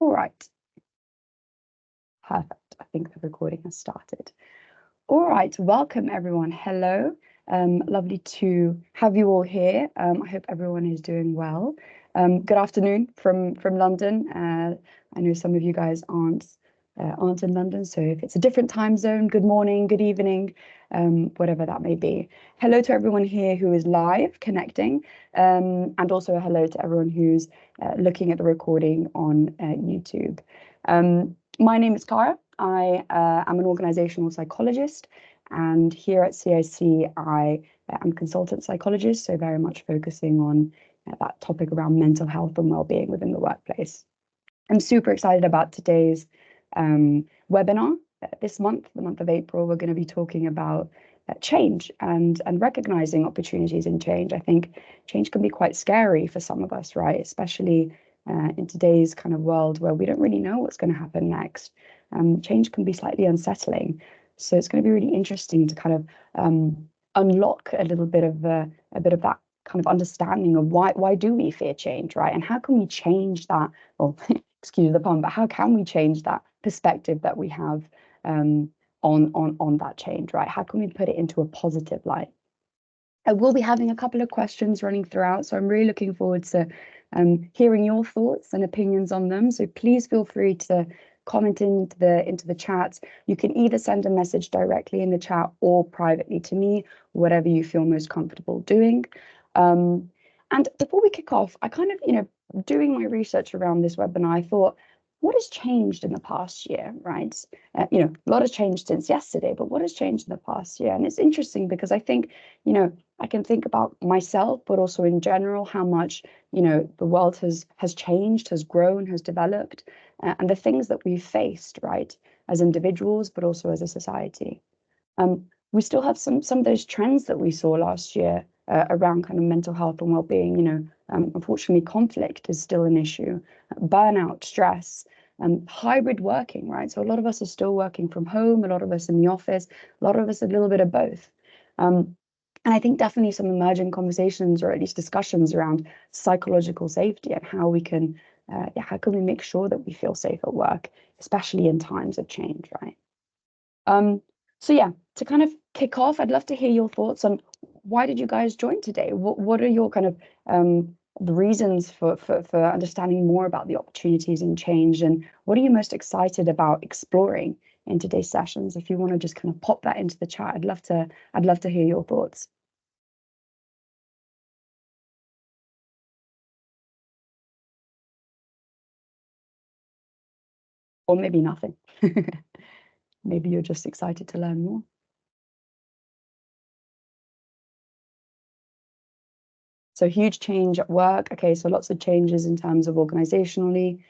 All right. Perfect. I think the recording has started. All right. Welcome, everyone. Hello. Lovely to have you all here. I hope everyone is doing well. Good afternoon from London. I know some of you guys aren't in London, so if it's a different time zone, good morning, good evening, whatever that may be. Hello to everyone here who is live connecting, and also a hello to everyone who's looking at the recording on YouTube. My name is Cara. I am an organizational psychologist, and here at CiC, I am a consultant psychologist, so very much focusing on that topic around mental health and well-being within the workplace. I'm super excited about today's webinar. This month, the month of April, we're going to be talking about change and recognizing opportunities in change. I think change can be quite scary for some of us, right? Especially in today's kind of world where we don't really know what's going to happen next. Change can be slightly unsettling. So it's going to be really interesting to kind of unlock a bit of that kind of understanding of why do we fear change, right? And how can we change that? Well, excuse the pun, but how can we change that perspective that we have on that change, right? How can we put it into a positive light? I will be having a couple of questions running throughout, so I'm really looking forward to hearing your thoughts and opinions on them. So please feel free to comment into the chat. You can either send a message directly in the chat or privately to me, whatever you feel most comfortable doing. And before we kick off, I kind of, doing my research around this webinar, I thought, what has changed in the past year, right? A lot has changed since yesterday, but what has changed in the past year? And it's interesting because I think, I can think about myself, but also in general, how much, the world has changed, has grown, has developed, and the things that we've faced, right, as individuals, but also as a society. We still have some of those trends that we saw last year around kind of mental health and well-being. Unfortunately, conflict is still an issue, burnout, stress, hybrid working, right? So a lot of us are still working from home, a lot of us in the office, a lot of us a little bit of both. And I think definitely some emerging conversations or at least discussions around psychological safety and how we can, how can we make sure that we feel safe at work, especially in times of change, right? So yeah, to kind of kick off, I'd love to hear your thoughts on why did you guys join today? What are your kind of the reasons for understanding more about the opportunities in change, and what are you most excited about exploring in today's sessions? If you want to just kind of pop that into the chat, I'd love to hear your thoughts. Or maybe nothing. Maybe you're just excited to learn more. So huge change at work. Okay, so lots of changes in terms of organizationally.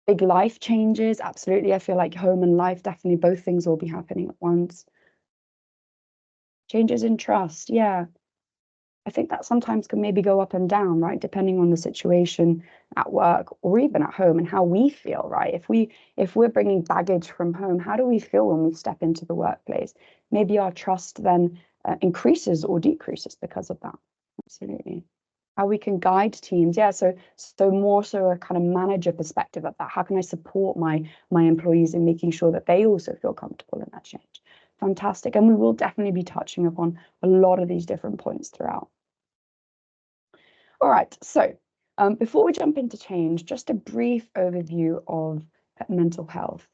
Big life changes, absolutely. I feel like home and life, definitely both things will be happening at once. Changes in trust, yeah. I think that sometimes can maybe go up and down, right? Depending on the situation at work or even at home and how we feel, right? If we're bringing baggage from home, how do we feel when we step into the workplace? Maybe our trust then increases or decreases because of that. Absolutely. How we can guide teams, yeah. So more so a kind of manager perspective of that. How can I support my employees in making sure that they also feel comfortable in that change? Fantastic. And we will definitely be touching upon a lot of these different points throughout. All right, so before we jump into change, just a brief overview of mental health.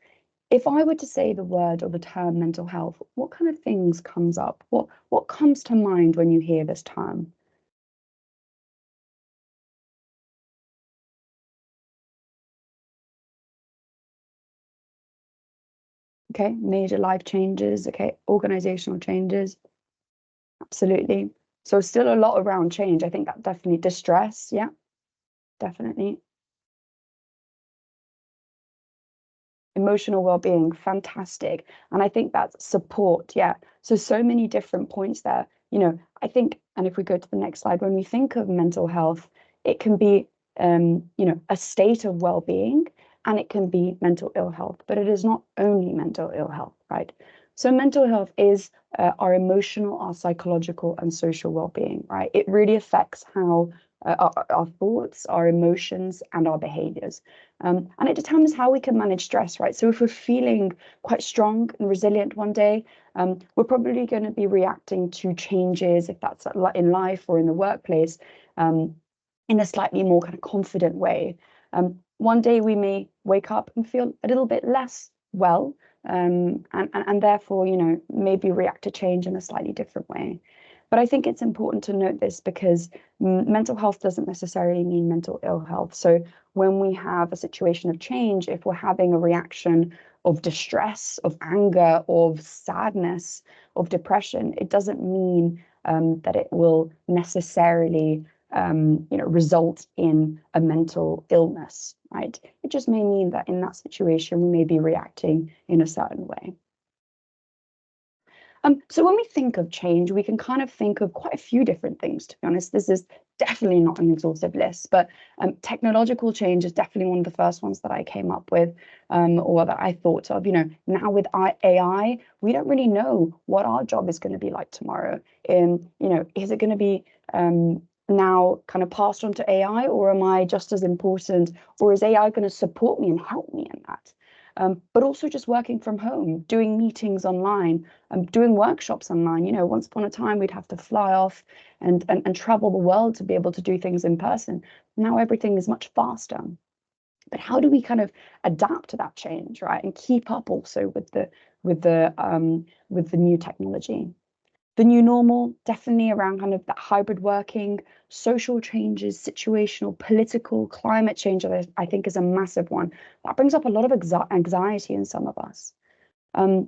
If I were to say the word or the term mental health, what kind of things comes up? What comes to mind when you hear this term? Okay, major life changes, okay, organizational changes, absolutely. So still a lot around change. I think that definitely distress, yeah, definitely. Emotional well-being, fantastic. And I think that's support, yeah. So many different points there. I think, and if we go to the next slide, when we think of mental health, it can be, a state of well-being, and it can be mental ill health, but it is not only mental ill health, right? So mental health is our emotional, our psychological, and social well-being, right? It really affects how our thoughts, our emotions, and our behaviors. And it determines how we can manage stress, right? So if we're feeling quite strong and resilient one day, we're probably going to be reacting to changes, if that's in life or in the workplace, in a slightly more kind of confident way. One day we may wake up and feel a little bit less well, and therefore, maybe react to change in a slightly different way. But I think it's important to note this because mental health doesn't necessarily mean mental ill health. So when we have a situation of change, if we're having a reaction of distress, of anger, of sadness, of depression, it doesn't mean that it will necessarily result in a mental illness, right? It just may mean that in that situation, we may be reacting in a certain way. So when we think of change, we can kind of think of quite a few different things, to be honest. This is definitely not an exhaustive list, but technological change is definitely one of the first ones that I came up with, or that I thought of. Now with AI, we don't really know what our job is going to be like tomorrow. Is it going to be now kind of passed on to AI, or am I just as important, or is AI going to support me and help me in that? But also just working from home, doing meetings online, doing workshops online. Once upon a time, we'd have to fly off and travel the world to be able to do things in person. Now everything is much faster. But how do we kind of adapt to that change, right, and keep up also with the new technology? The new normal, definitely around kind of that hybrid working, social changes, situational, political, climate change, I think is a massive one. That brings up a lot of anxiety in some of us. And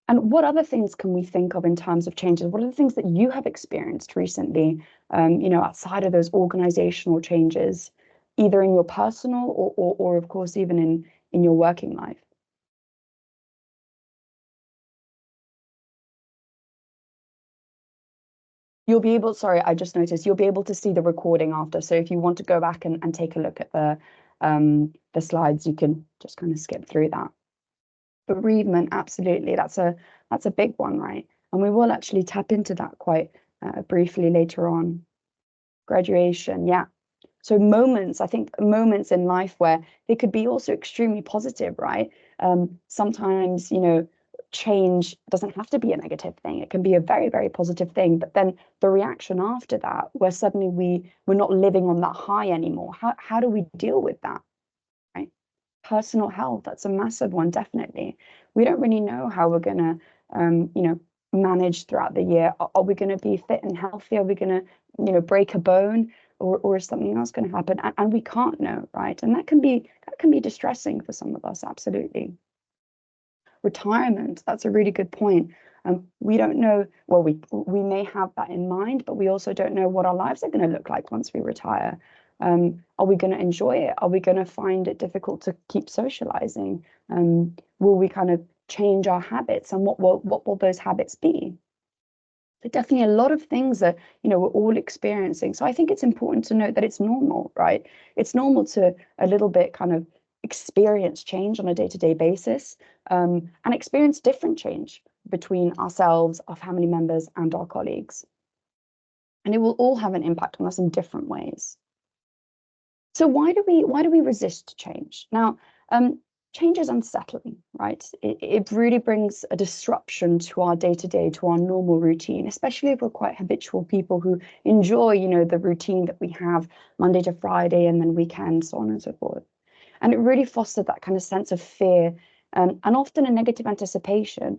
what other things can we think of in terms of changes? What are the things that you have experienced recently, outside of those organizational changes, either in your personal or of course, even in your working life? You'll be able, sorry, I just noticed you'll be able to see the recording after. So if you want to go back and take a look at the slides, you can just kind of skip through that. Bereavement, absolutely. That's a big one, right? And we will actually tap into that quite briefly later on. Graduation, yeah. So moments, I think moments in life where they could be also extremely positive, right? Sometimes, change doesn't have to be a negative thing. It can be a very, very positive thing. But then the reaction after that, where suddenly we're not living on that high anymore. How do we deal with that? Right? Personal health, that's a massive one, definitely. We don't really know how we're gonna manage throughout the year. Are we going to be fit and healthy? Are we going to, break a bone? Or is something else going to happen? And we can't know, right? And that can be distressing for some of us, absolutely. Retirement, that's a really good point. We don't know, well, we may have that in mind, but we also don't know what our lives are going to look like once we retire. Are we going to enjoy it? Are we going to find it difficult to keep socializing? Will we kind of change our habits, and what will those habits be? So definitely a lot of things that we're all experiencing. So I think it's important to note that it's normal, right? It's normal to a little bit kind of experience change on a day-to-day basis, and experience different change between ourselves, our family members, and our colleagues. And it will all have an impact on us in different ways. So why do we resist change? Now, change is unsettling, right? It really brings a disruption to our day-to-day, to our normal routine, especially if we're quite habitual people who enjoy, the routine that we have Monday to Friday and then weekends, so on and so forth. And it really fostered that kind of sense of fear, and often a negative anticipation.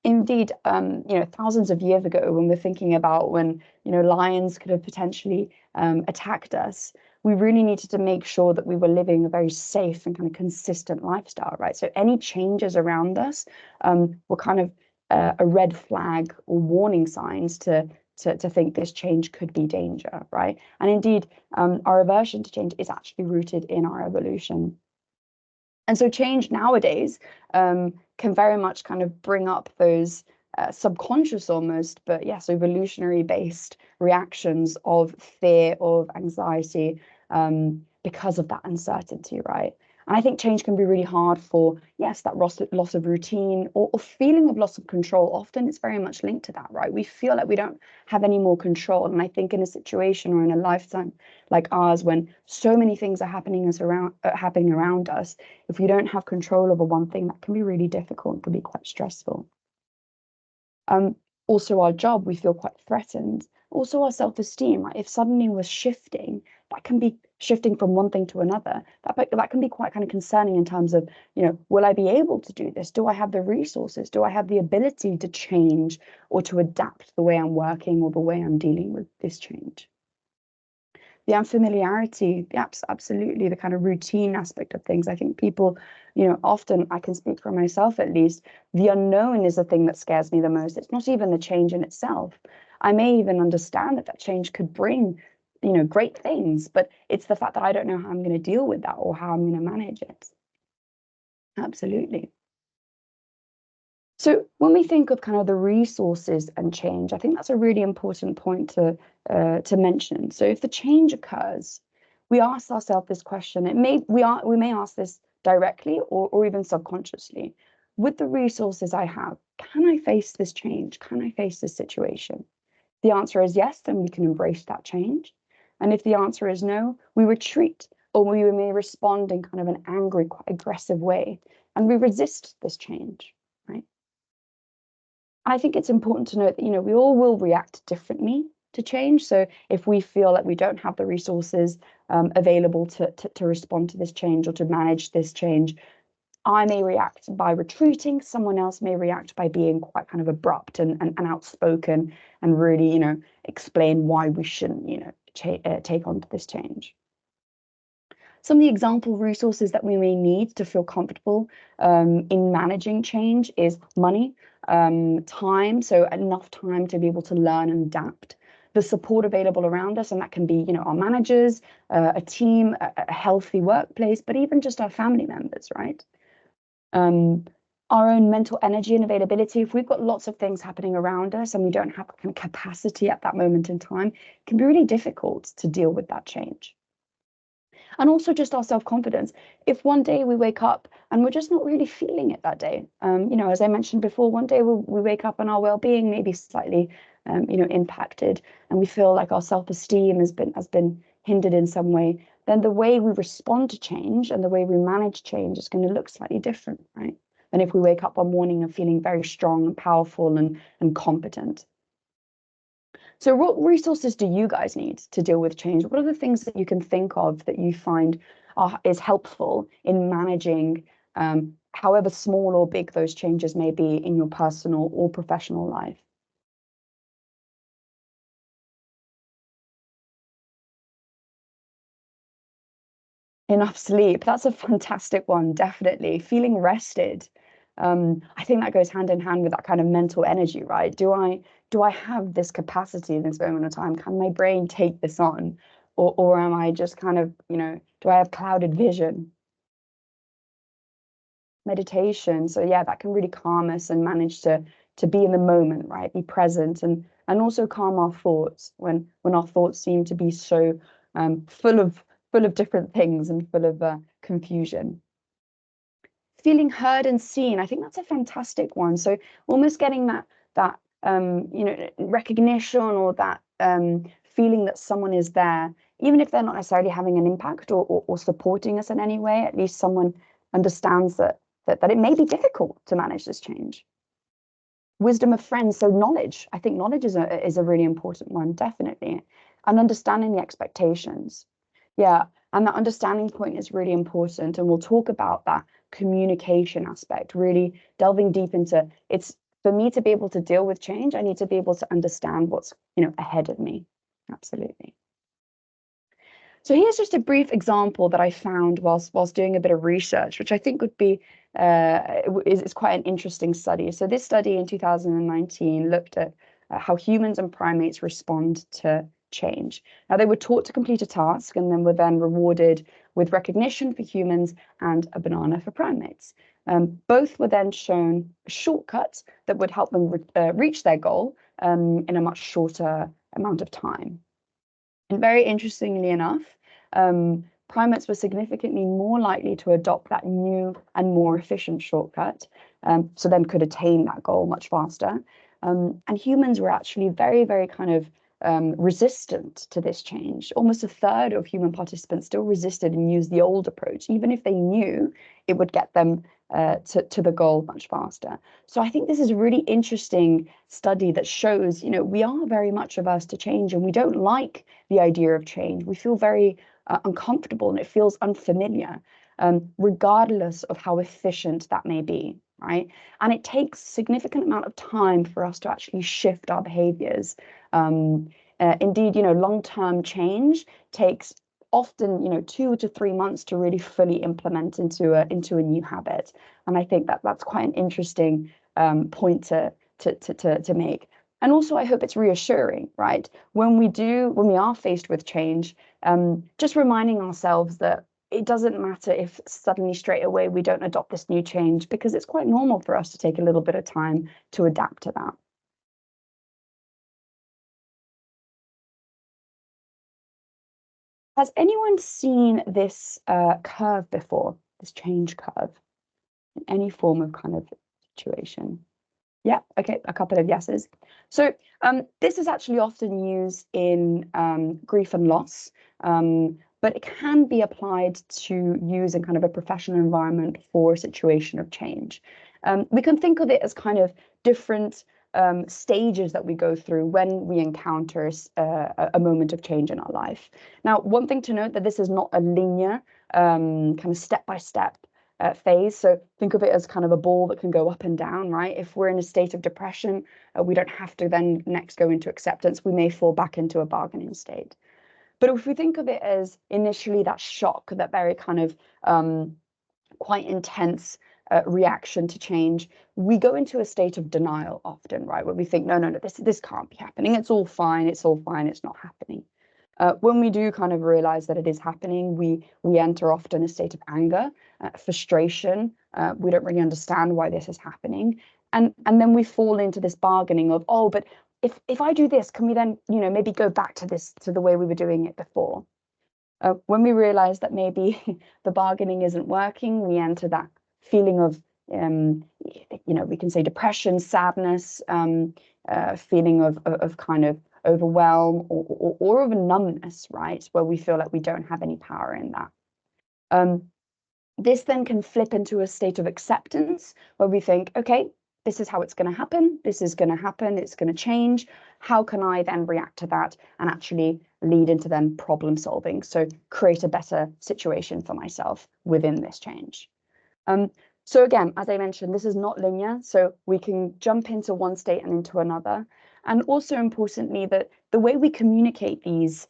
Indeed, thousands of years ago, when we're thinking about when, lions could have potentially attacked us, we really needed to make sure that we were living a very safe and kind of consistent lifestyle, right? So any changes around us were kind of a red flag or warning signs to think this change could be danger, right? And indeed, our aversion to change is actually rooted in our evolution. And so change nowadays can very much kind of bring up those subconscious almost, but yes, evolutionary based reactions of fear, of anxiety, because of that uncertainty, right? And I think change can be really hard for, yes, that loss of routine or feeling of loss of control. Often it's very much linked to that, right? We feel like we don't have any more control. And I think in a situation or in a lifetime like ours, when so many things are happening around us, if we don't have control over one thing, that can be really difficult and can be quite stressful. Um, Also our job, we feel quite threatened. Also our self-esteem, right? If suddenly we're shifting, that can be shifting from one thing to another. That can be quite kind of concerning in terms of, will I be able to do this? Do I have the resources? Do I have the ability to change or to adapt the way I'm working or the way I'm dealing with this change? The unfamiliarity, absolutely, the kind of routine aspect of things. I think people, often, I can speak for myself at least, the unknown is the thing that scares me the most. It's not even the change in itself. I may even understand that change could bring, great things, but it's the fact that I don't know how I'm going to deal with that or how I'm going to manage it. Absolutely. So when we think of kind of the resources and change, I think that's a really important point to mention. So if the change occurs, we ask ourselves this question. We may ask this directly or even subconsciously. With the resources I have, can I face this change? Can I face this situation? The answer is yes, then we can embrace that change. And if the answer is no, we retreat or we may respond in kind of an angry, quite aggressive way, and we resist this change, right? I think it's important to note that, we all will react differently to change. So if we feel like we don't have the resources available to respond to this change or to manage this change, I may react by retreating. Someone else may react by being quite kind of abrupt and outspoken and really, explain why we shouldn't, take on to this change. Some of the example resources that we may need to feel comfortable in managing change is money, time, so enough time to be able to learn and adapt. The support available around us, and that can be, our managers, a team, a healthy workplace, but even just our family members, right? Um, our own mental energy and availability. If we've got lots of things happening around us and we don't have kind of capacity at that moment in time, it can be really difficult to deal with that change. And also just our self-confidence. If one day we wake up and we're just not really feeling it that day, as I mentioned before, one day we wake up and our well-being may be slightly, impacted, and we feel like our self-esteem has been hindered in some way, then the way we respond to change and the way we manage change is going to look slightly different, right? Than if we wake up one morning and feeling very strong and powerful and competent. So what resources do you guys need to deal with change? What are the things that you can think of that you find is helpful in managing, however small or big those changes may be in your personal or professional life? Enough sleep. That's a fantastic one, definitely. Feeling rested. I think that goes hand in hand with that kind of mental energy, right? Do I have this capacity in this moment of time? Can my brain take this on? Or am I just kind of, do I have clouded vision? Meditation. So yeah, that can really calm us and manage to be in the moment, right? Be present and also calm our thoughts when our thoughts seem to be so full of different things and full of confusion. Feeling heard and seen, I think that's a fantastic one. So almost getting that recognition or that feeling that someone is there, even if they're not necessarily having an impact or supporting us in any way, at least someone understands that it may be difficult to manage this change. Wisdom of friends, so knowledge. I think knowledge is a really important one, definitely. And understanding the expectations. Yeah, and that understanding point is really important. And we'll talk about that communication aspect, really delving deep into it's for me to be able to deal with change, I need to be able to understand what's, ahead of me. Absolutely. So here's just a brief example that I found whilst doing a bit of research, which I think would be is quite an interesting study. So this study in 2019 looked at how humans and primates respond to change. Now they were taught to complete a task and then were then rewarded with recognition for humans and a banana for primates. Both were then shown a shortcut that would help them reach their goal in a much shorter amount of time. And very interestingly enough, primates were significantly more likely to adopt that new and more efficient shortcut, so then could attain that goal much faster. And humans were actually very, very kind of resistant to this change. Almost a third of human participants still resisted and used the old approach, even if they knew it would get them to the goal much faster. So I think this is a really interesting study that shows, we are very much averse to change, and we don't like the idea of change. We feel very uncomfortable, and it feels unfamiliar, regardless of how efficient that may be, right? And it takes a significant amount of time for us to actually shift our behaviors. Indeed, long-term change takes often, 2 to 3 months to really fully implement into a new habit. And I think that's quite an interesting point to make. And also, I hope it's reassuring, right? When we are faced with change, just reminding ourselves that it doesn't matter if suddenly straight away we don't adopt this new change, because it's quite normal for us to take a little bit of time to adapt to that. Has anyone seen this curve before, this change curve, in any form of kind of situation? Yeah, okay, a couple of yeses. So this is actually often used in grief and loss, but it can be applied to use in kind of a professional environment for a situation of change. We can think of it as kind of different stages that we go through when we encounter a moment of change in our life. Now, one thing to note that this is not a linear kind of step-by-step phase. So think of it as kind of a ball that can go up and down, right? If we're in a state of depression, we don't have to then next go into acceptance. We may fall back into a bargaining state. But if we think of it as initially that shock, that very kind of quite intense reaction to change, we go into a state of denial often, right? Where we think, no, this can't be happening. It's all fine. It's all fine. It's not happening. When we do kind of realize that it is happening, we enter often a state of anger, frustration. We don't really understand why this is happening. And then we fall into this bargaining of, oh, but if I do this, can we then, maybe go back to the way we were doing it before? When we realize that maybe the bargaining isn't working, we enter that feeling of, we can say depression, sadness, feeling of kind of overwhelm or of a numbness, right? Where we feel like we don't have any power in that. This then can flip into a state of acceptance where we think, okay, this is how it's going to happen. This is going to happen. It's going to change. How can I then react to that and actually lead into then problem solving? So create a better situation for myself within this change. So again, as I mentioned, this is not linear. So we can jump into one state and into another. And also importantly, that the way we communicate these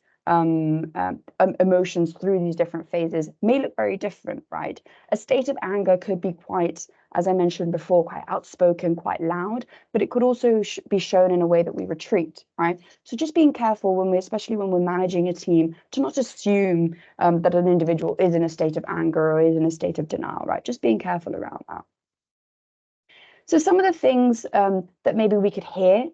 emotions through these different phases may look very different, right? A state of anger could be quite, as I mentioned before, quite outspoken, quite loud, but it could also be shown in a way that we retreat, right? So just being careful especially when we're managing a team, to not assume that an individual is in a state of anger or is in a state of denial, right? Just being careful around that. So some of the things that maybe we could hear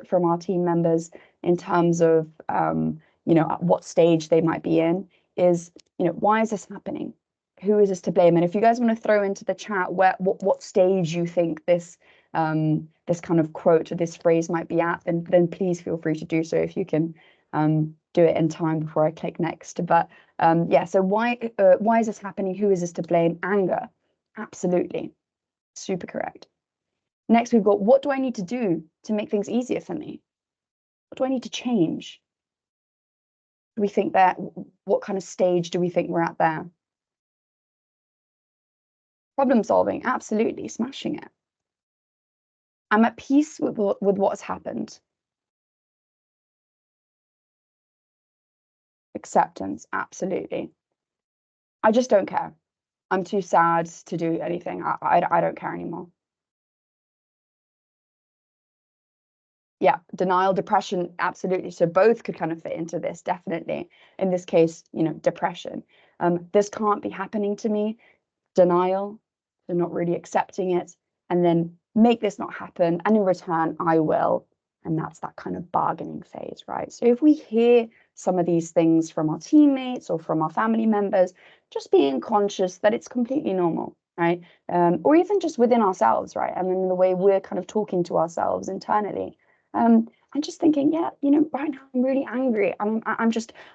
from our team members in terms of at what stage they might be in is, why is this happening? Who is this to blame? And if you guys want to throw into the chat what stage you think this this kind of quote or this phrase might be at, then please feel free to do so if you can do it in time before I click next. But yeah, so why is this happening? Who is this to blame? Anger, absolutely, super correct. Next, we've got, what do I need to do to make things easier for me? What do I need to change? Do we think that, what kind of stage do we think we're at there? Problem solving, absolutely, smashing it. I'm at peace with what's happened. Acceptance, absolutely. I just don't care. I'm too sad to do anything. I don't care anymore. Yeah, denial, depression, absolutely. So both could kind of fit into this, definitely. In this case, depression. This can't be happening to me. Denial, so not really accepting it, and then make this not happen. And in return, I will and that's that kind of bargaining phase, right? So if we hear some of these things from our teammates or from our family members, just being conscious that it's completely normal, right? Or even just within ourselves, right? And in the way we're kind of talking to ourselves internally. And just thinking, yeah, right now I'm really angry. I'm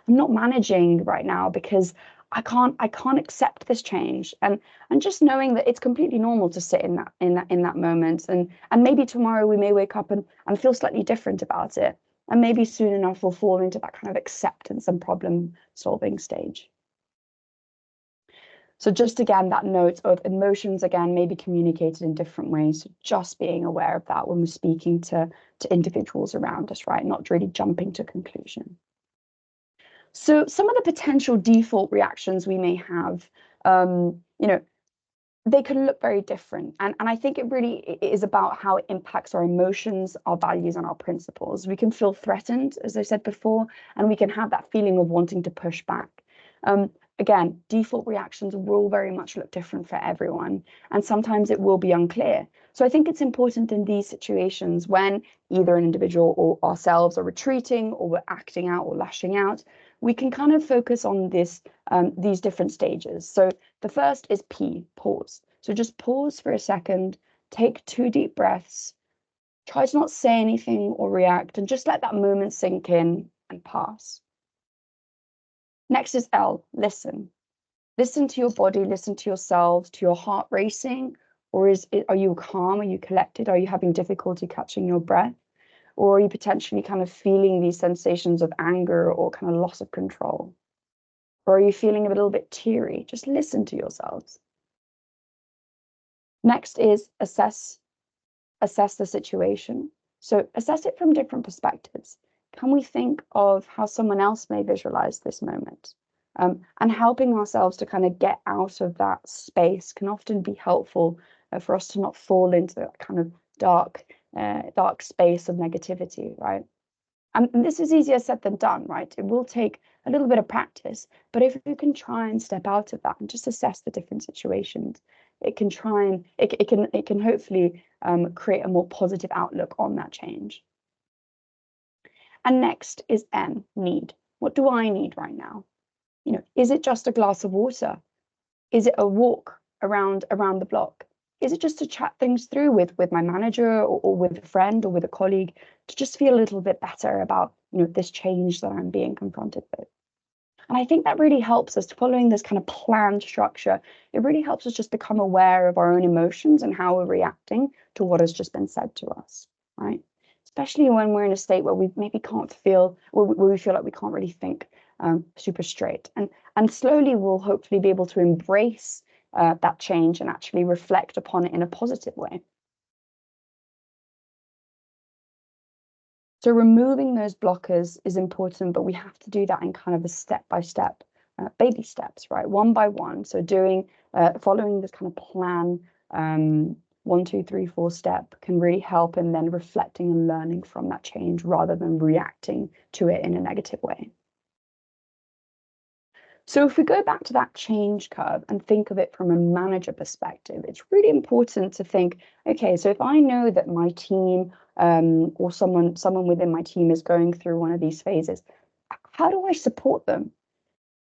not managing right now because I can't accept this change. And just knowing that it's completely normal to sit in that moment. And maybe tomorrow we may wake up and feel slightly different about it. And maybe soon enough we'll fall into that kind of acceptance and problem solving stage. So just again, that note of emotions again may be communicated in different ways. So just being aware of that when we're speaking to individuals around us, right? Not really jumping to conclusion. So some of the potential default reactions we may have, they can look very different. And I think it really is about how it impacts our emotions, our values, and our principles. We can feel threatened, as I said before, and we can have that feeling of wanting to push back. Again, default reactions will very much look different for everyone, and sometimes it will be unclear. So I think it's important in these situations when either an individual or ourselves are retreating or we're acting out or lashing out, we can kind of focus on these different stages. So the first is P, pause. So just pause for a second, take 2 deep breaths, try to not say anything or react, and just let that moment sink in and pass. Next is L, listen. Listen to your body, listen to yourselves, to your heart racing, or are you calm? Are you collected? Are you having difficulty catching your breath? Or are you potentially kind of feeling these sensations of anger or kind of loss of control? Or are you feeling a little bit teary? Just listen to yourselves. Next is assess the situation. So assess it from different perspectives. Can we think of how someone else may visualize this moment? And helping ourselves to kind of get out of that space can often be helpful for us to not fall into that kind of dark space of negativity, right? And this is easier said than done, right? It will take a little bit of practice, but if you can try and step out of that and just assess the different situations, it can hopefully create a more positive outlook on that change. And next is N, need. What do I need right now? Is it just a glass of water? Is it a walk around the block? Is it just to chat things through with my manager or with a friend or with a colleague to just feel a little bit better about this change that I'm being confronted with? And I think that really helps us, following this kind of planned structure. It really helps us just become aware of our own emotions and how we're reacting to what has just been said to us, right? Especially when we're in a state where we maybe can't feel, where we feel like we can't really think super straight. And slowly we'll hopefully be able to embrace that change and actually reflect upon it in a positive way. So removing those blockers is important, but we have to do that in kind of a step-by-step, baby steps, right? One by one. So following this kind of plan, 1, 2, 3, 4 step can really help in then reflecting and learning from that change rather than reacting to it in a negative way. So if we go back to that change curve and think of it from a manager perspective, it's really important to think, okay, so if I know that my team or someone within my team is going through one of these phases, how do I support them?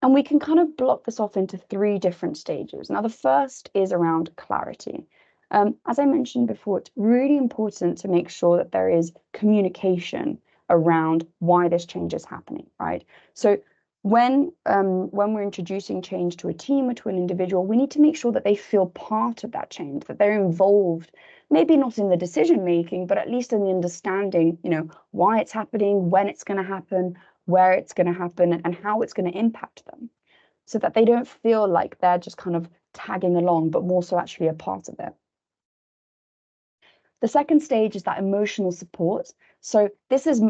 And we can kind of block this off into 3 different stages. Now, the first is around clarity. As I mentioned before, it's really important to make sure that there is communication around why this change is happening, right? So when we're introducing change to a team or to an individual, we need to make sure that they feel part of that change, that they're involved, maybe not in the decision making, but at least in the understanding, why it's happening, when it's going to happen, where it's going to happen, and how it's going to impact them, so that they don't feel like they're just kind of tagging along, but more so actually a part of it. The second stage is that emotional support. So this is,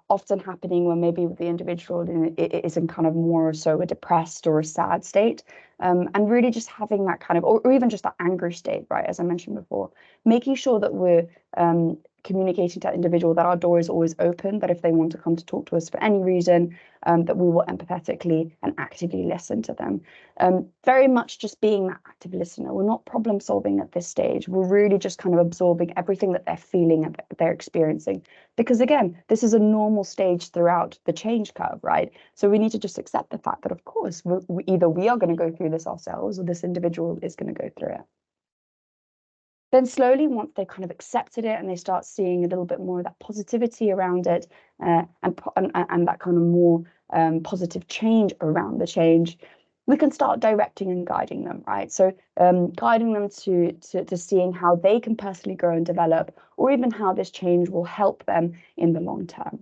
often happening when maybe the individual is in kind of more so a depressed or a sad state, and really just having that kind of, or even just that angry state, right? As I mentioned before, making sure that we're communicating to that individual that our door is always open, that if they want to come to talk to us for any reason, that we will empathetically and actively listen to them. Very much just being that active listener. We're not problem solving at this stage. We're really just kind of absorbing everything that they're feeling and they're experiencing. Because again, this is a normal stage throughout the change curve, right? So we need to just accept the fact that, of course, either we are going to go through this ourselves or this individual is going to go through it. Then slowly, once they kind of accepted it and they start seeing a little bit more of that positivity around it, and that kind of more positive change around the change, we can start directing and guiding them, right? So guiding them to seeing how they can personally grow and develop, or even how this change will help them in the long term.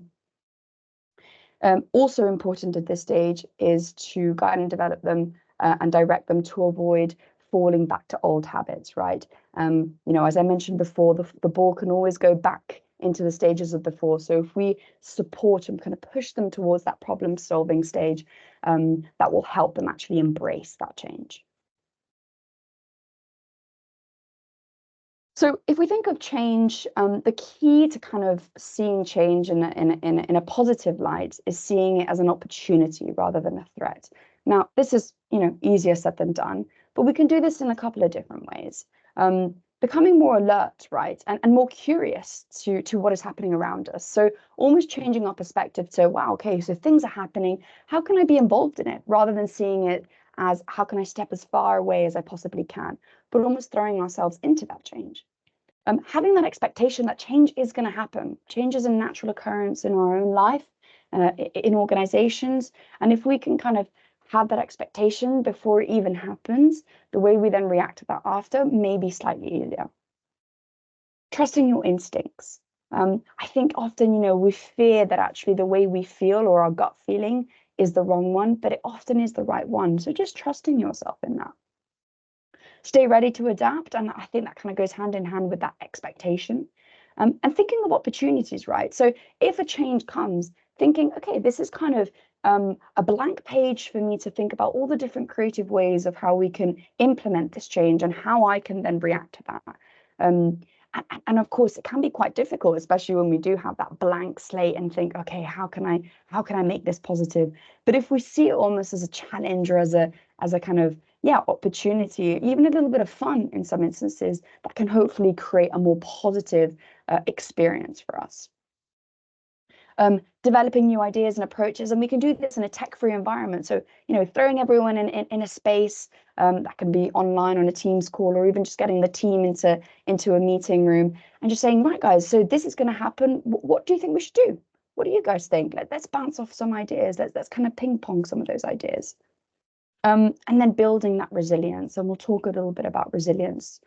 Also important at this stage is to guide and develop them and direct them to avoid falling back to old habits, right? You know, as I mentioned before, the ball can always go back into the stages of before. So if we support and kind of push them towards that problem solving stage, that will help them actually embrace that change. So if we think of change, the key to kind of seeing change in a positive light is seeing it as an opportunity rather than a threat. Now, this is, you know, easier said than done, but we can do this in a couple of different ways. Becoming more alert, right, and more curious to what is happening around us. So almost changing our perspective to, wow, okay, so things are happening. How can I be involved in it, rather than seeing it as how can I step as far away as I possibly can, but almost throwing ourselves into that change. Having that expectation that change is going to happen. Change is a natural occurrence in our own life, in organizations. And if we can kind of have that expectation before it even happens, the way we then react to that after may be slightly easier. Trusting your instincts. I think often, you know, we fear that actually the way we feel or our gut feeling is the wrong one, but it often is the right one. So just trusting yourself in that. Stay ready to adapt. And I think that kind of goes hand in hand with that expectation. And thinking of opportunities, right? So if a change comes, thinking, okay, this is kind of a blank page for me to think about all the different creative ways of how we can implement this change and how I can then react to that. And of course, it can be quite difficult, especially when we do have that blank slate and think, okay, how can I make this positive? But if we see it almost as a challenge or as a kind of opportunity, even a little bit of fun in some instances, that can hopefully create a more positive experience for us. Developing new ideas and approaches, and we can do this in a tech-free environment. So, you know, throwing everyone in a space that can be online on a Teams call, or even just getting the team into a meeting room and just saying, right, guys, so this is going to happen. What do you think we should do? What do you guys think? Let's bounce off some ideas. Let's kind of ping pong some of those ideas. And then building that resilience, and we'll talk a little bit about resilience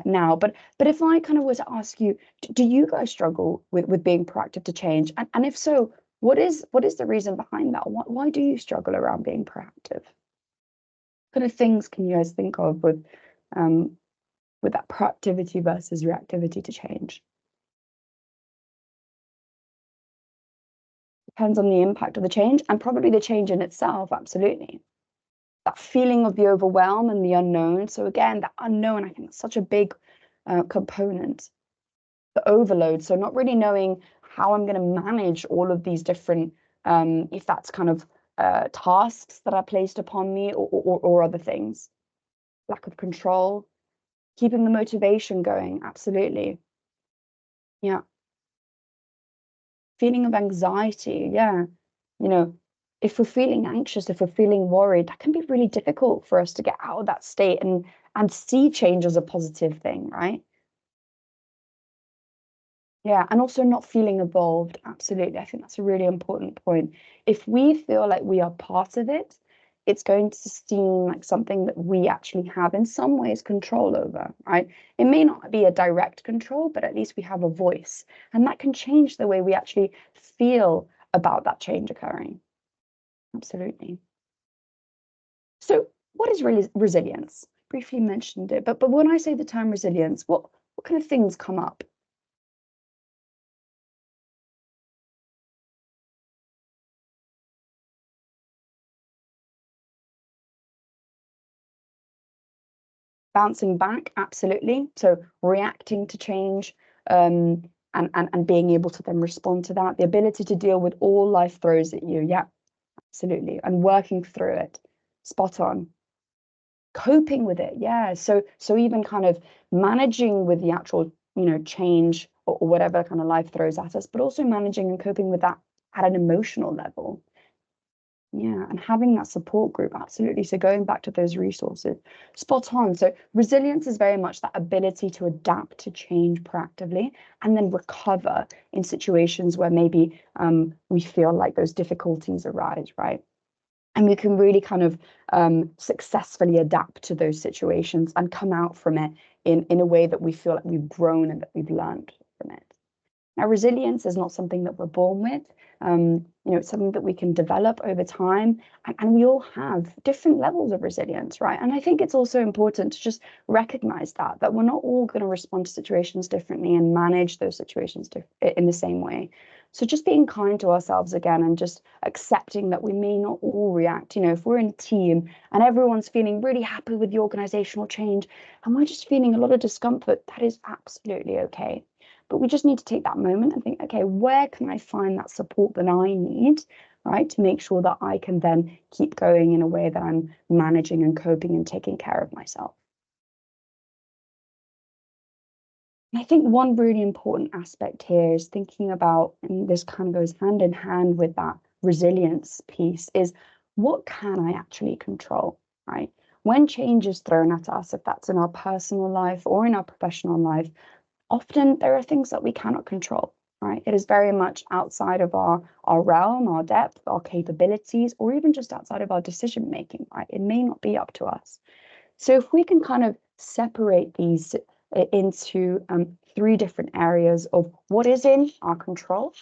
now. But if I kind of were to ask you, do you guys struggle with being proactive to change? And if so, what is the reason behind that? Why do you struggle around being proactive? What kind of things can you guys think of with that proactivity versus reactivity to change? Depends on the impact of the change and probably the change in itself, absolutely. That feeling of the overwhelm and the unknown. So again, that unknown, I think that's such a big component. The overload. So not really knowing how I'm going to manage all of these different, if that's kind of tasks that are placed upon me or other things. Lack of control. Keeping the motivation going. Absolutely. Yeah. Feeling of anxiety. Yeah. You know, if we're feeling anxious, if we're feeling worried, that can be really difficult for us to get out of that state and see change as a positive thing, right? Yeah, and also not feeling evolved. Absolutely. I think that's a really important point. If we feel like we are part of it, it's going to seem like something that we actually have in some ways control over, right? It may not be a direct control, but at least we have a voice. And that can change the way we actually feel about that change occurring. Absolutely. So what is really resilience? Briefly mentioned it, but when I say the term resilience, what kind of things come up? Bouncing back, absolutely. So reacting to change, and being able to then respond to that, the ability to deal with all life throws at you. Yeah, absolutely. And working through it. Spot on. Coping with it. Yeah. So even kind of managing with the actual, change or whatever kind of life throws at us, but also managing and coping with that at an emotional level. Yeah, and having that support group, absolutely. So going back to those resources, spot on. So resilience is very much that ability to adapt to change proactively and then recover in situations where maybe we feel like those difficulties arise, right? And we can really kind of successfully adapt to those situations and come out from it in a way that we feel like we've grown and that we've learned from it. Now, resilience is not something that we're born with. It's something that we can develop over time, and we all have different levels of resilience, right? And I think it's also important to just recognize that we're not all going to respond to situations differently and manage those situations in the same way. So just being kind to ourselves again and just accepting that we may not all react. If we're in a team and everyone's feeling really happy with the organizational change and we're just feeling a lot of discomfort, that is absolutely okay. But we just need to take that moment and think, okay, where can I find that support that I need, right, to make sure that I can then keep going in a way that I'm managing and coping and taking care of myself. And I think one really important aspect here is thinking about, and this kind of goes hand in hand with that resilience piece, is what can I actually control, right? When change is thrown at us, if that's in our personal life or in our professional life, often there are things that we cannot control, right? It is very much outside of our realm, our depth, our capabilities, or even just outside of our decision making, right? It may not be up to us. So if we can kind of separate these into three different areas of what is in our control,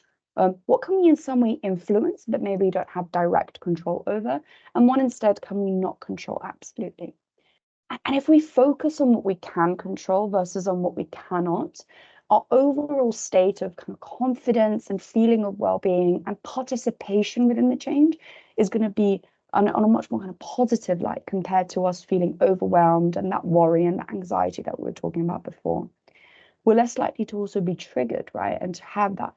what can we in some way influence, but maybe we don't have direct control over, and what instead can we not control? Absolutely. And if we focus on what we can control versus on what we cannot, our overall state of kind of confidence and feeling of well-being and participation within the change is going to be on a much more kind of positive light compared to us feeling overwhelmed and that worry and that anxiety that we were talking about before. We're less likely to also be triggered, right? And to have that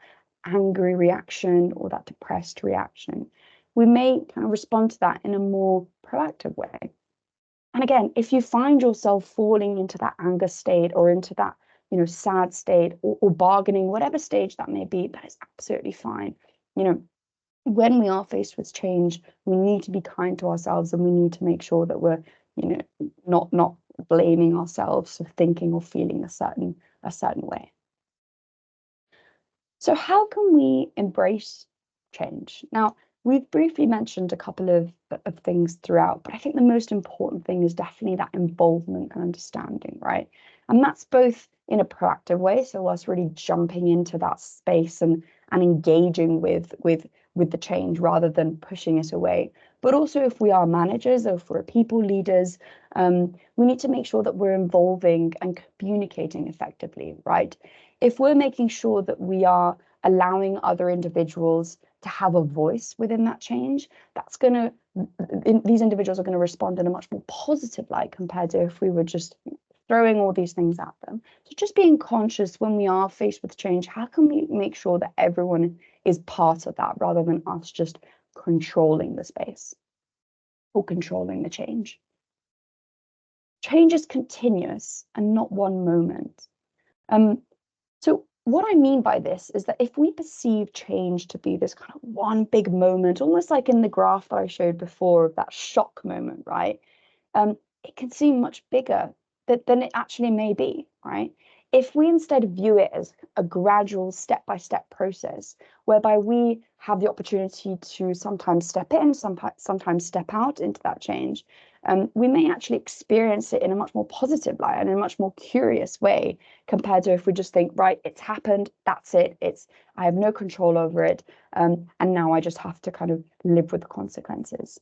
angry reaction or that depressed reaction. We may kind of respond to that in a more proactive way. And again, if you find yourself falling into that anger state or into that, sad state or bargaining, whatever stage that may be, that is absolutely fine. When we are faced with change, we need to be kind to ourselves and we need to make sure that we're, not blaming ourselves for thinking or feeling a certain way. So how can we embrace change? Now, we've briefly mentioned a couple of things throughout, but I think the most important thing is definitely that involvement and understanding, right? And that's both in a proactive way, so us really jumping into that space and engaging with the change rather than pushing it away. But also if we are managers or if we're people leaders, we need to make sure that we're involving and communicating effectively, right? If we're making sure that we are allowing other individuals to have a voice within that change, that's going to, these individuals are going to respond in a much more positive light compared to if we were just throwing all these things at them. So just being conscious when we are faced with change, how can we make sure that everyone is part of that rather than us just controlling the space or controlling the change? Change is continuous and not one moment. So what I mean by this is that if we perceive change to be this kind of one big moment, almost like in the graph that I showed before of that shock moment, right? It can seem much bigger than it actually may be, right? If we instead view it as a gradual step-by-step process, whereby we have the opportunity to sometimes step in, sometimes step out into that change, we may actually experience it in a much more positive light and in a much more curious way compared to if we just think, right, it's happened, that's it, I have no control over it, and now I just have to kind of live with the consequences.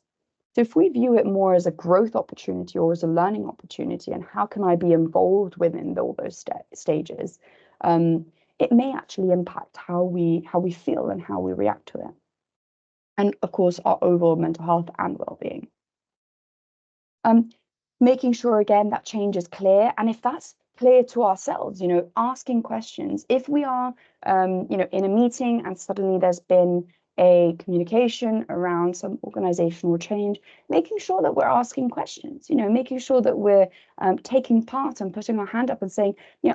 So if we view it more as a growth opportunity or as a learning opportunity, and how can I be involved within all those stages, it may actually impact how we feel and how we react to it. And of course, our overall mental health and well-being. Making sure again that change is clear, and if that's clear to ourselves, asking questions. If we are, in a meeting and suddenly there's been a communication around some organizational change, making sure that we're asking questions, making sure that we're taking part and putting our hand up and saying,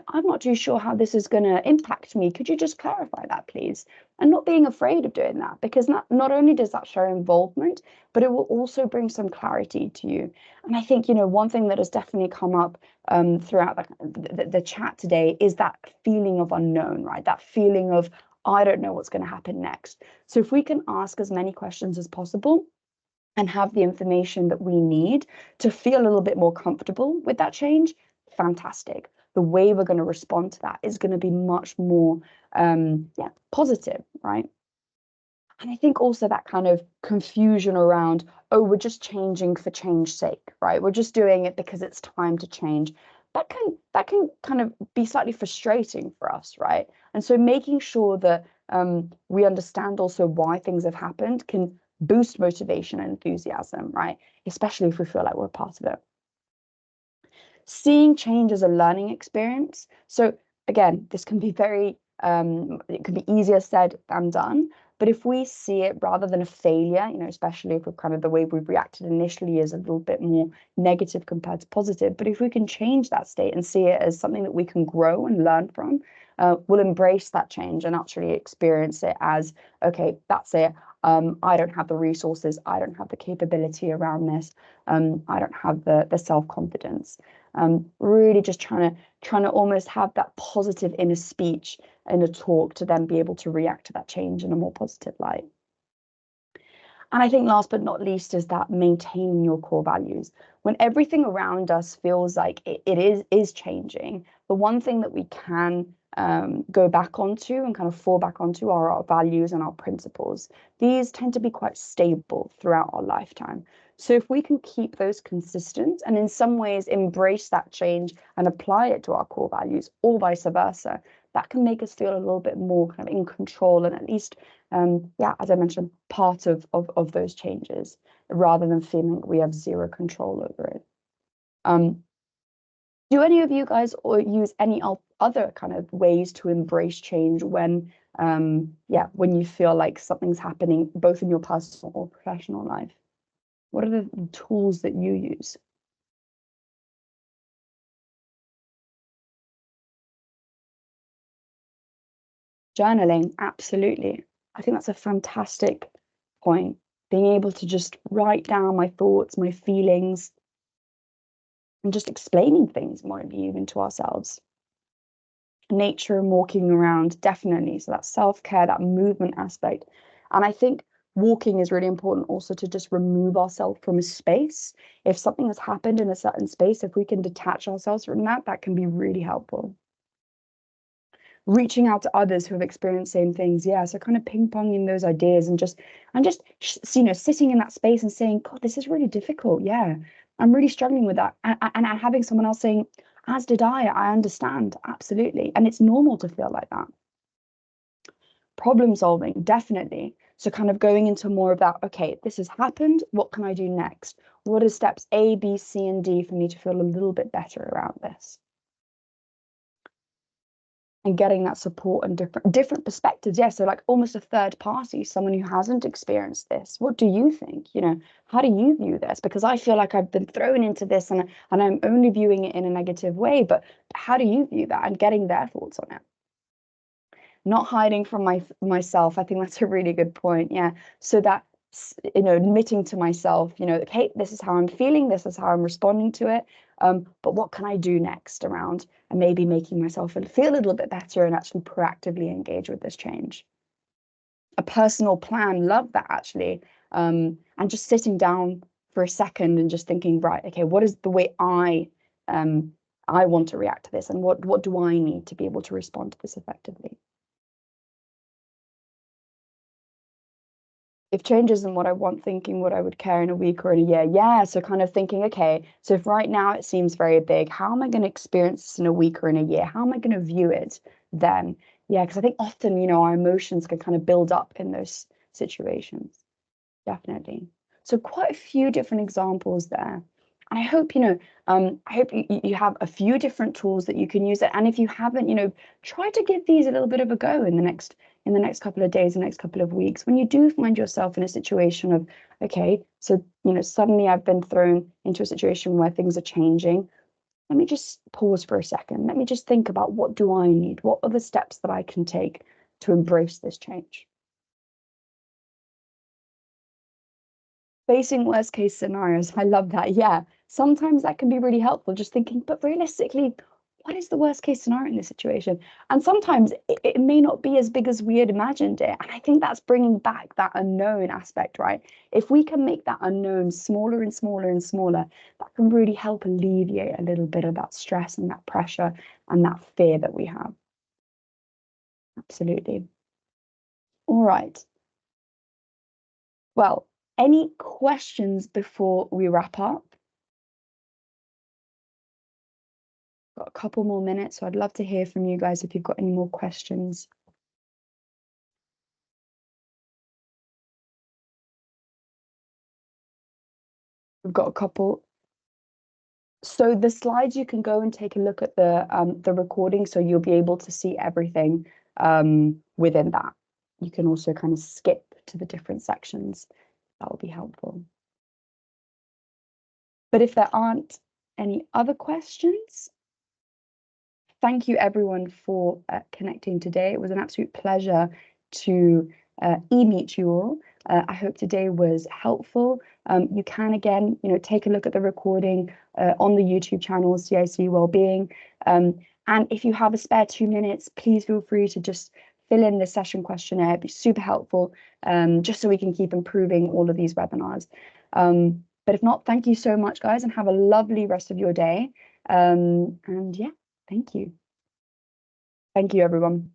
I'm not too sure how this is going to impact me. Could you just clarify that, please? And not being afraid of doing that, because not only does that show involvement, but it will also bring some clarity to you. And I think, one thing that has definitely come up throughout the chat today is that feeling of unknown, right? That feeling of, I don't know what's going to happen next. So if we can ask as many questions as possible and have the information that we need to feel a little bit more comfortable with that change, fantastic. The way we're going to respond to that is going to be much more positive, right? And I think also that kind of confusion around, oh, we're just changing for change's sake, right? We're just doing it because it's time to change. That can kind of be slightly frustrating for us, right? And so making sure that we understand also why things have happened can boost motivation and enthusiasm, right? Especially if we feel like we're part of it. Seeing change as a learning experience. So again, this can be it can be easier said than done. But if we see it rather than a failure, especially if we're kind of the way we've reacted initially is a little bit more negative compared to positive. But if we can change that state and see it as something that we can grow and learn from, we'll embrace that change and actually experience it as, okay, that's it. I don't have the resources. I don't have the capability around this. I don't have the self-confidence. Really just trying to almost have that positive inner speech in a talk to then be able to react to that change in a more positive light. And I think last but not least is that maintaining your core values. When everything around us feels like it is changing, the one thing that we can go back onto and kind of fall back onto are our values and our principles. These tend to be quite stable throughout our lifetime. So if we can keep those consistent and in some ways embrace that change and apply it to our core values, or vice versa, that can make us feel a little bit more kind of in control and at least, as I mentioned, part of those changes, rather than feeling we have zero control over it. Do any of you guys or use any other kind of ways to embrace change when you feel like something's happening both in your personal or professional life? What are the tools that you use? Journaling, absolutely. I think that's a fantastic point. Being able to just write down my thoughts, my feelings, and just explaining things more even to ourselves. Nature and walking around, definitely. So that self-care, that movement aspect. And I think walking is really important also to just remove ourselves from a space. If something has happened in a certain space, if we can detach ourselves from that, that can be really helpful. Reaching out to others who have experienced same things, so kind of ping-ponging those ideas and just sitting in that space and saying, God, this is really difficult. I'm really struggling with that, and having someone else saying, as did I understand, absolutely. And it's normal to feel like that. Problem solving, definitely. So kind of going into more of that, okay, this has happened, what can I do next? What are steps A, B, C, and D for me to feel a little bit better around this? And getting that support and different perspectives. So like almost a third party, someone who hasn't experienced this. What do you think? How do you view this? Because I feel like I've been thrown into this and I'm only viewing it in a negative way, but how do you view that? And getting their thoughts on it. Not hiding from myself. I think that's a really good point. So that, admitting to myself, okay, this is how I'm feeling, this is how I'm responding to it. But what can I do next around, and maybe making myself feel a little bit better and actually proactively engage with this change. A personal plan, love that actually. And just sitting down for a second and just thinking, right, okay, what is the way I want to react to this, and what do I need to be able to respond to this effectively? If change isn't what I want, thinking what I would care in a week or in a year. So kind of thinking, okay, so if right now it seems very big, how am I going to experience this in a week or in a year? How am I going to view it then? Because I think often, our emotions can kind of build up in those situations. Definitely. So quite a few different examples there. And I hope, I hope you have a few different tools that you can use it. And if you haven't, try to give these a little bit of a go in the next couple of days, the next couple of weeks. When you do find yourself in a situation of, okay, so, suddenly I've been thrown into a situation where things are changing. Let me just pause for a second. Let me just think about, what do I need? What are the steps that I can take to embrace this change? Facing worst case scenarios. I love that. Yeah. Sometimes that can be really helpful, just thinking, but realistically, what is the worst case scenario in this situation? And sometimes it may not be as big as we had imagined it. And I think that's bringing back that unknown aspect, right? If we can make that unknown smaller and smaller and smaller, that can really help alleviate a little bit of that stress and that pressure and that fear that we have. Absolutely. All right. Well, any questions before we wrap up? Got a couple more minutes, so I'd love to hear from you guys if you've got any more questions. We've got a couple. So the slides, you can go and take a look at the recording, so you'll be able to see everything within that. You can also kind of skip to the different sections. That will be helpful. But if there aren't any other questions, thank you everyone for connecting today. It was an absolute pleasure to e-meet you all. I hope today was helpful. You can again, take a look at the recording on the YouTube channel, CiC Wellbeing. And if you have a spare 2 minutes, please feel free to just fill in the session questionnaire. It'd be super helpful, just so we can keep improving all of these webinars. But if not, thank you so much, guys, and have a lovely rest of your day. And yeah, thank you. Thank you, everyone.